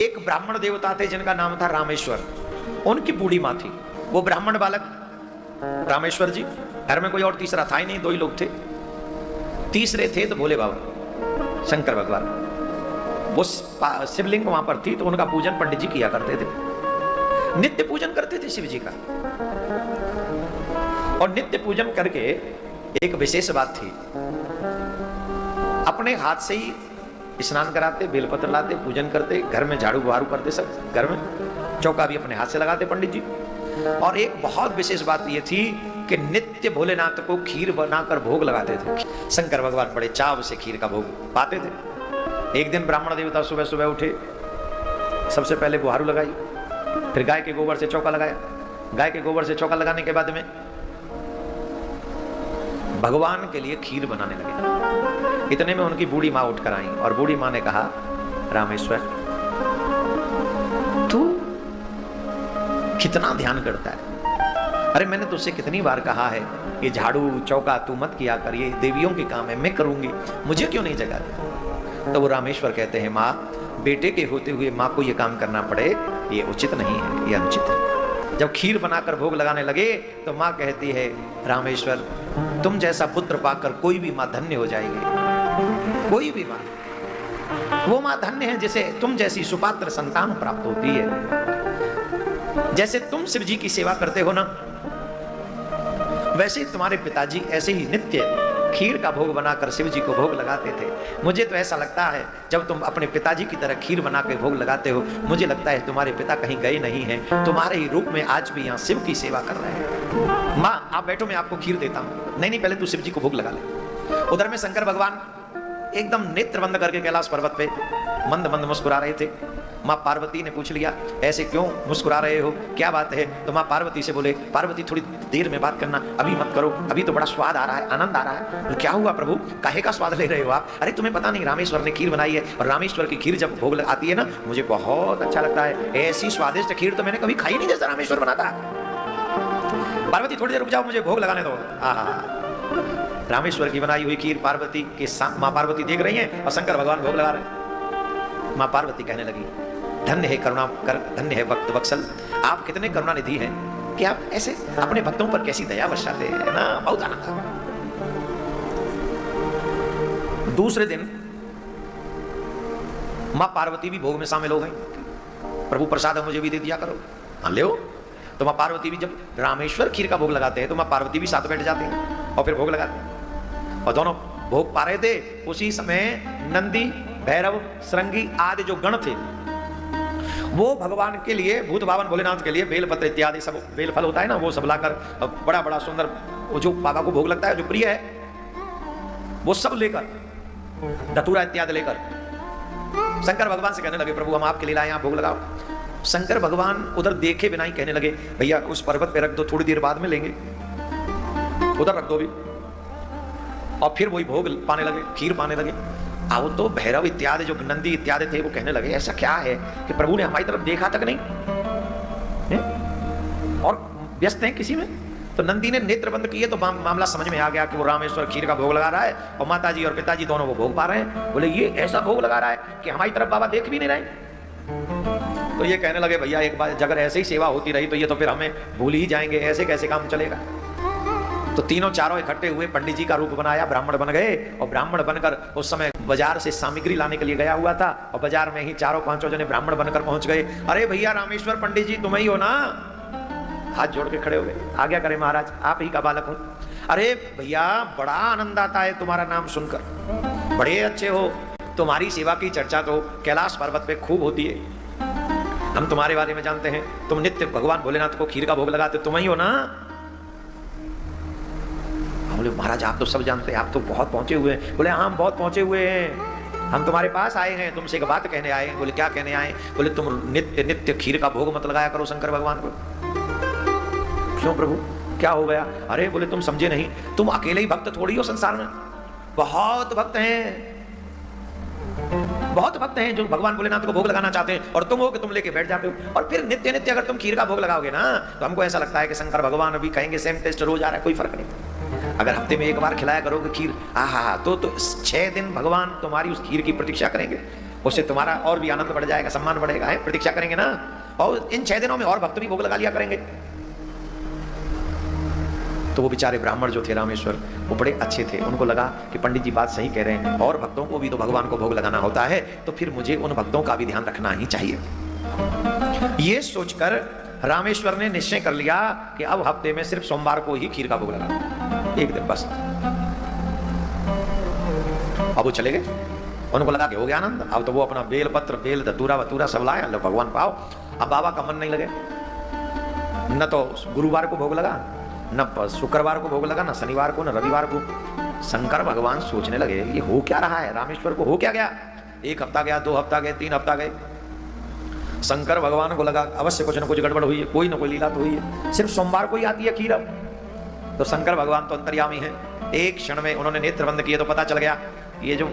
एक ब्राह्मण देवता थे जिनका नाम था रामेश्वर। उनकी बूढ़ी माँ थी। वो ब्राह्मण बालक रामेश्वर जी, घर में कोई और तीसरा था ही नहीं, दो ही लोग थे। तीसरे थे तो भोले बाबा शंकर भगवान। वो शिवलिंग वहां पर थी तो उनका पूजन पंडित जी किया करते थे, नित्य पूजन करते थे शिव जी का। और नित्य पूजन करके एक विशेष बात थी, अपने हाथ से ही स्नान कराते, बेलपत्र लाते, पूजन करते, घर में झाड़ू बहारू करते, सब घर में चौका भी अपने हाथ से लगाते पंडित जी। और एक बहुत विशेष बात यह थी कि नित्य भोलेनाथ को खीर बनाकर भोग लगाते थे। शंकर भगवान बड़े चाव से खीर का भोग पाते थे। एक दिन ब्राह्मण देवता सुबह सुबह उठे, सबसे पहले बुहारू लगाई, फिर गाय के गोबर से चौका लगाया। गाय के गोबर से चौका लगाने के बाद में भगवान के लिए खीर बनाने लगे। इतने में उनकी बूढ़ी माँ उठकर आई और बूढ़ी माँ ने कहा, रामेश्वर तू कितना ध्यान करता है? अरे मैंने तुझसे कितनी बार कहा है ये झाड़ू चौका तू मत किया कर, ये देवियों के काम है, मैं करूंगी, मुझे क्यों नहीं जगाती? तो वो रामेश्वर कहते हैं, माँ बेटे के होते हुए माँ को ये काम करना पड़े, ये उचित नहीं है, ये अनुचित है। जब खीर बनाकर भोग लगाने लगे तो माँ कहती है, रामेश्वर तुम जैसा पुत्र पाकर कोई भी माँ धन्य हो जाएगी। कोई भी माँ, वो माँ धन्य है जिसे तुम जैसी सुपात्र संतान प्राप्त होती है। जैसे तुम शिव जी की सेवा करते हो ना, वैसे तुम्हारे पिताजी ऐसे ही नित्य खीर का भोग बनाकर शिव जी को भोग लगाते थे। मुझे तो ऐसा लगता है जब तुम अपने पिताजी की तरह खीर बनाकर भोग लगाते हो, मुझे लगता है तुम्हारे पिता कहीं गए नहीं हैं, तुम्हारे ही रूप में आज भी यहाँ शिव की सेवा कर रहे हैं। माँ आप बैठो, मैं आपको खीर देता हूँ। नहीं पहले तू शिव जी को भोग लगा ले। उधर में शंकर भगवान एकदम नेत्र बंद करके कैलाश पर्वत पे मंद मंद मुस्कुरा रहे थे। माँ पार्वती ने पूछ लिया, ऐसे क्यों मुस्कुरा रहे हो, क्या बात है? तो माँ पार्वती से बोले, पार्वती थोड़ी देर में बात करना, अभी मत करो, अभी तो बड़ा स्वाद आ रहा है, आनंद आ रहा है। तो क्या हुआ प्रभु, काहे का स्वाद ले रहे हो आप? अरे तुम्हें पता नहीं, रामेश्वर ने खीर बनाई है और रामेश्वर की खीर जब भोग आती है ना, मुझे बहुत अच्छा लगता है। ऐसी स्वादिष्ट खीर तो मैंने कभी खाई नहीं जैसा रामेश्वर बनाता। पार्वती थोड़ी देर रुक जाओ, मुझे भोग लगाने दो। रामेश्वर की बनाई हुई खीर पार्वती के साथ माँ पार्वती देख रही हैं और शंकर भगवान भोग लगा रहे हैं। माँ पार्वती कहने लगी, धन्य है करुणा कर, धन्य है भक्त वत्सल, आप कितने करुणा निधि हैं कि आप ऐसे अपने भक्तों पर कैसी दया वर्षाते हैं ना, बहुत आनंद आता। दूसरे दिन माँ पार्वती भी भोग में शामिल हो गई। प्रभु प्रसाद मुझे भी दे दिया करो। हाँ ले। तो माँ पार्वती भी जब रामेश्वर खीर का भोग लगाते हैं तो माँ पार्वती भी साथ बैठ जाती हैं और फिर भोग लगाते हैं। और दोनों भोग पा रहे थे, उसी समय नंदी, भैरव, श्रृंगी आदि जो गण थे वो भगवान के लिए, भूत भावन भोलेनाथ के लिए बेलपत्र इत्यादि सब, बेल फल होता है ना, वो सब लाकर बड़ा बड़ा सुंदर, वो जो बाबा को भोग लगता है, जो प्रिय है, वो सब लेकर, धतूरा इत्यादि लेकर शंकर भगवान से कहने लगे, प्रभु हम आपके लिए लाए, यहाँ भोग लगाओ। शंकर भगवान उधर देखे बिना ही कहने लगे, भैया उस पर्वत पे रख दो, थोड़ी देर बाद में लेंगे, उधर रख दो भी। और फिर वही भोग पाने लगे, खीर पाने लगे। आओ तो भैरव इत्यादि जो नंदी इत्यादि थे वो कहने लगे, ऐसा क्या है कि प्रभु ने हमारी तरफ देखा तक नहीं है? और व्यस्त हैं किसी में। तो नंदी ने नेत्र बंद किए तो मामला समझ में आ गया कि वो रामेश्वर खीर का भोग लगा रहा है और माताजी और पिताजी दोनों वो भोग पा रहे हैं। बोले ये ऐसा भोग लगा रहा है कि हमारी तरफ बाबा देख भी नहीं रहे। तो ये कहने लगे, भैया एक बार अगर ऐसे ही सेवा होती रही तो ये तो फिर हमें भूल ही जाएंगे, ऐसे कैसे काम चलेगा? तो तीनों चारों इकट्ठे हुए, पंडित जी का रूप बनाया, ब्राह्मण बन गए। और ब्राह्मण बनकर उस समय बाजार से सामग्री लाने के लिए गया हुआ था और बाजार में ही चारों पांचों जने ब्राह्मण बनकर पहुंच गए। अरे भैया रामेश्वर पंडित जी तुम ही हो ना? हाथ जोड़ के खड़े हो गए, आज्ञा करें महाराज, आप ही का बालक हूं। अरे भैया बड़ा आनंद आता है तुम्हारा नाम सुनकर, बड़े अच्छे हो, तुम्हारी सेवा की चर्चा तो कैलाश पर्वत पे खूब होती है, हम तुम्हारे बारे में जानते हैं, तुम नित्य भगवान भोलेनाथ को खीर का भोग लगाते, तुम ही हो ना? बोले महाराज आप तो सब जानते हैं, आप तो बहुत पहुंचे हुए हैं। बोले हाँ हम बहुत पहुंचे हुए हैं, हम तुम्हारे पास आए हैं, तुमसे एक बात कहने आए हैं। बोले क्या कहने आए? बोले तुम नित्य नित्य खीर का भोग मत लगाया करो शंकर भगवान को। क्यों प्रभु, क्या हो गया? अरे बोले तुम समझे नहीं, तुम अकेले ही भक्त थोड़ी हो संसार में, बहुत भक्त हैं, बहुत भक्त हैं जो भगवान भोलेनाथ को भोग लगाना चाहते हैं, और तुम हो कि तुम लेके बैठ जाते हो। और फिर नित्य नित्य अगर तुम खीर का भोग लगाओगे ना तो हमको ऐसा लगता है कि शंकर भगवान अभी कहेंगे सेम टेस्ट रोज आ रहा है, कोई फर्क नहीं। अगर हफ्ते में एक बार खिलाया करोगे खीर, तो 6 दिन भगवान तुम्हारी उस खीर की प्रतीक्षा करेंगे। उससे तुम्हारा और भी आनंद बढ़ जाएगा, सम्मान बढ़ेगा, है प्रतीक्षा करेंगे ना। और इन 6 दिनों में और भक्त भी भोग लगा लिया करेंगे। तो वो बेचारे ब्राह्मण जो थे रामेश्वर, वो बड़े अच्छे थे, उनको लगा कि पंडित जी बात सही कह रहे हैं, और भक्तों को भी तो भगवान को भोग लगाना होता है, तो फिर मुझे उन भक्तों का भी ध्यान रखना ही चाहिए। ये सोचकर रामेश्वर ने निश्चय कर लिया कि अब हफ्ते में सिर्फ सोमवार को ही खीर का भोग लगा, एक दिन बस। अब वो चले गए, उनको लगा कि हो गया आनंद। अब तो वो अपना बेल पत्र, बेल धतूरा वतूरा सब लाए, लो भगवान पाओ। अब बाबा का मन नहीं लगे, न तो गुरुवार को भोग लगा, न शुक्रवार को भोग लगा, न शनिवार को, न रविवार को। शंकर भगवान सोचने लगे ये हो क्या रहा है, रामेश्वर को हो क्या गया। 1 हफ्ता गया, 2 हफ्ता गए, 3 हफ्ता गए। शंकर भगवान को लगा अवश्य कुछ न कुछ गड़बड़ हुई है, कोई न कोई लीला तो हुई है, सिर्फ सोमवार को ही आती है खीर। अब तो शंकर भगवान तो अंतर्यामी है, एक क्षण में उन्होंने नेत्र बंद किए तो पता चल गया ये जो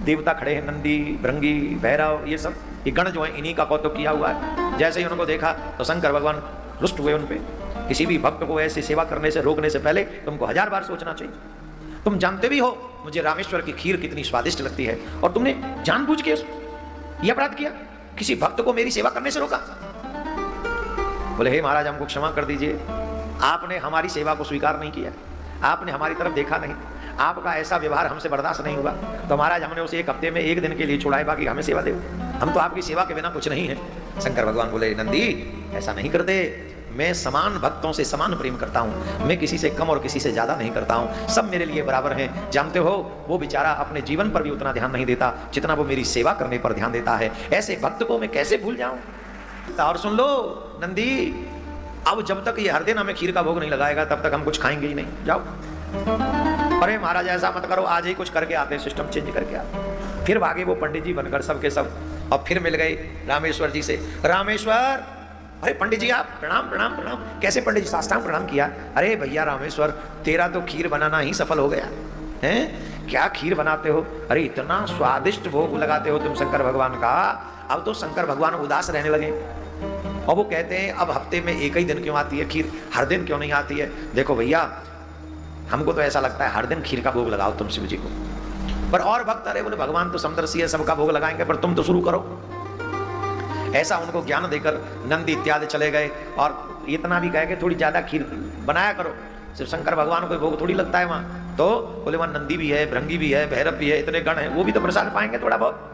देवता खड़े हैं, नंदी, भृंगी, भैरव, ये सब ये गण जो है इन्हीं का कौतुक किया हुआ है। जैसे ही उनको देखा तो शंकर भगवान रुष्ट हुए उन पे। किसी भी भक्त को ऐसी सेवा करने से रोकने से पहले तुमको 1000 बार सोचना चाहिए। तुम जानते भी हो मुझे रामेश्वर की खीर कितनी स्वादिष्ट लगती है, और तुमने जानबूझ के ये अपराध किया, किसी भक्त को मेरी सेवा करने से रोका। बोले हे महाराज हमको क्षमा कर दीजिए, आपने हमारी सेवा को स्वीकार नहीं किया, आपने हमारी तरफ देखा नहीं, आपका ऐसा व्यवहार हमसे बर्दाश्त नहीं हुआ, तो महाराज हमने उसे 1 हफ्ते में 1 दिन के लिए छुड़ाए, बाकी हमें सेवा दे, हम तो आपकी सेवा के बिना कुछ नहीं है। शंकर भगवान बोले नंदी ऐसा नहीं करते, मैं समान भक्तों से समान प्रेम करता हूँ, मैं किसी से कम और किसी से ज्यादा नहीं करता हूँ, सब मेरे लिए बराबर हैं। जानते हो वो बेचारा अपने जीवन पर भी उतना ध्यान नहीं देता जितना वो मेरी सेवा करने पर ध्यान देता है, ऐसे भक्त को मैं कैसे भूल जाऊं। और सुन लो नंदी, अब जब तक ये हर दिन हमें खीर का भोग नहीं लगाएगा तब तक हम कुछ खाएंगे ही नहीं, जाओ। अरे महाराज ऐसा मत करो, आज ही कुछ करके आते, सिस्टम चेंज करके आते। फिर भागे वो पंडित जी बनकर सबके सब, और फिर मिल गए रामेश्वर जी से। रामेश्वर, अरे पंडित जी आप प्रणाम प्रणाम प्रणाम। कैसे पंडित जी? साष्टांग प्रणाम किया। अरे भैया रामेश्वर, तेरा तो खीर बनाना ही सफल हो गया है। क्या खीर बनाते हो, अरे इतना स्वादिष्ट भोग लगाते हो तुम शंकर भगवान का। अब तो शंकर भगवान उदास रहने लगे, और वो कहते हैं अब हफ्ते में 1 ही दिन क्यों आती है खीर, हर दिन क्यों नहीं आती है। देखो भैया हमको तो ऐसा लगता है हर दिन खीर का भोग लगाओ तुम शिव जी को, पर और भक्त अरे बोले भगवान तो समदर्शी है, सबका भोग लगाएंगे, पर तुम तो शुरू करो। ऐसा उनको ज्ञान देकर नंदी इत्यादि चले गए, और इतना भी कहे कि थोड़ी ज्यादा खीर बनाया करो, सिर्फ शंकर भगवान को भोग थोड़ी लगता है वहां। तो बोले वहां नंदी भी है, भृंगी भी है, भैरव भी है, इतने गण है, वो भी तो प्रसाद पाएंगे थोड़ा बहुत।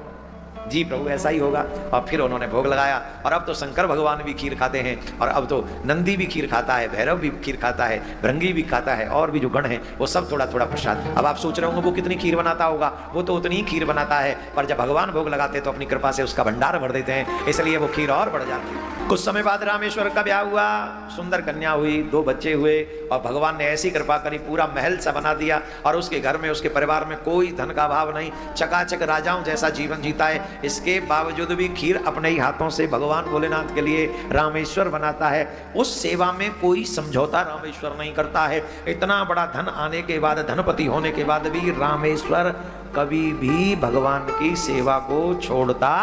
जी प्रभु ऐसा ही होगा। और फिर उन्होंने भोग लगाया, और अब तो शंकर भगवान भी खीर खाते हैं, और अब तो नंदी भी खीर खाता है, भैरव भी खीर खाता है, भृंगी भी खाता है, और भी जो गण हैं वो सब थोड़ा थोड़ा प्रसाद। अब आप सोच रहे होंगे वो कितनी खीर बनाता होगा, वो तो उतनी ही खीर बनाता है, पर जब भगवान भोग लगाते हैं तो अपनी कृपा से उसका भंडार भर देते हैं, इसलिए वो खीर और बढ़ जाती है। कुछ समय बाद रामेश्वर का ब्याह हुआ, सुंदर कन्या हुई, 2 बच्चे हुए, और भगवान ने ऐसी कृपा करी पूरा महल सा बना दिया, और उसके घर में उसके परिवार में कोई धन का अभाव नहीं, चकाचक राजाओं जैसा जीवन जीता है। इसके बावजूद भी खीर अपने ही हाथों से भगवान भोलेनाथ के लिए रामेश्वर बनाता है, उस सेवा में कोई समझौता रामेश्वर नहीं करता है। इतना बड़ा धन आने के बाद, धनपति होने के बाद भी रामेश्वर कभी भी भगवान की सेवा को छोड़ता